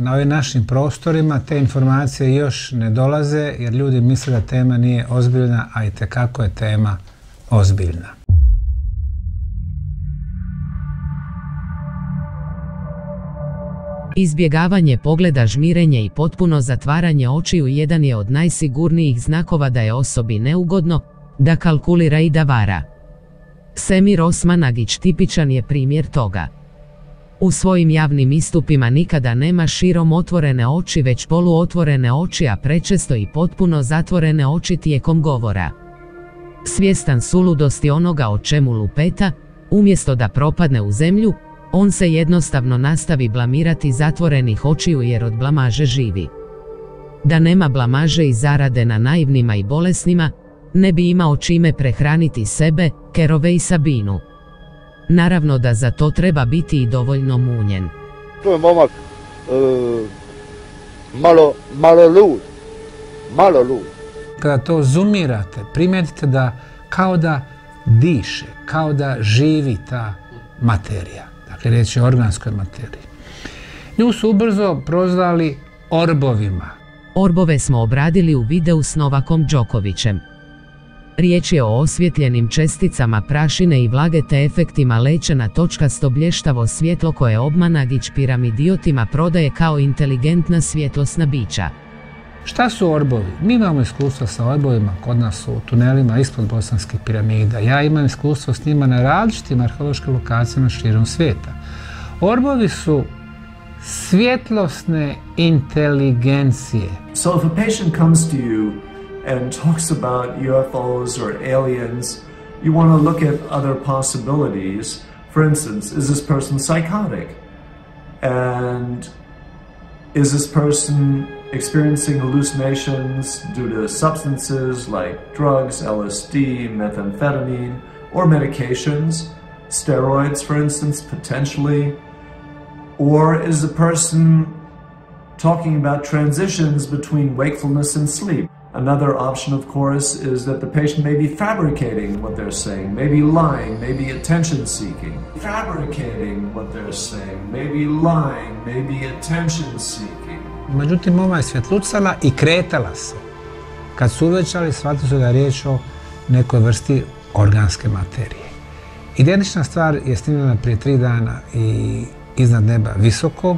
na ovim našim prostorima te informacije još ne dolaze jer ljudi misle da tema nije ozbiljna, a itekako je tema ozbiljna. Izbjegavanje pogleda, žmirenje i potpuno zatvaranje očiju jedan je od najsigurnijih znakova da je osobi neugodno, da kalkulira i da vara. Semir Osmanagić tipičan je primjer toga. U svojim javnim istupima nikada nema širom otvorene oči već poluotvorene oči, a prečesto i potpuno zatvorene oči tijekom govora. Svjestan suludosti onoga o čemu lupeta, umjesto da propadne u zemlju, on se jednostavno nastavi blamirati zatvorenih očiju jer od blamaže živi. Da nema blamaže i zarade na naivnima i bolesnima, ne bi imao čime prehraniti sebe, Kerove i Sabinu. Naravno da za to treba biti i dovoljno munjen. To je momak malo lud. Kada to zoomirate, primijetite da kao da diše, kao da živi ta materija. Dakle, riječ je o organskoj materiji. Nju su ubrzo prozvali orbovima. Orbove smo obradili u videu s Novakom Đokovićem. Riječ je o osvjetljenim česticama prašine i vlage te efektima leća na točkasto blještavo svjetlo koje Obmanagić piramidiotima prodaje kao inteligentna svjetlosna bića. Šta su orbovi? Mi imamo iskustva sa orbovima kod nas u tunelima ispod Bosanskih piramida. Ja imam iskustvo s njima na različitim arheološkim lokacijama širom svijeta. Orbovi su svjetlosne inteligencije. So if a patient comes to you and talks about UFOs or aliens, you want to look at other possibilities. For instance, is this person psychotic? And is this person experiencing hallucinations due to substances like drugs, LSD, methamphetamine, or medications, steroids, for instance, potentially? Or is the person talking about transitions between wakefulness and sleep? Another option, of course, is that the patient may be fabricating what they're saying, maybe lying, maybe attention-seeking. Fabricating what they're saying, maybe lying, maybe attention-seeking. Međutim, ova je svjetlucala i kretala se. Kad su uvećali, shvatili su da je riječ o nekoj vrsti organske materije. Identična stvar je snimljena prije 3 dana i Iznad neba visokog.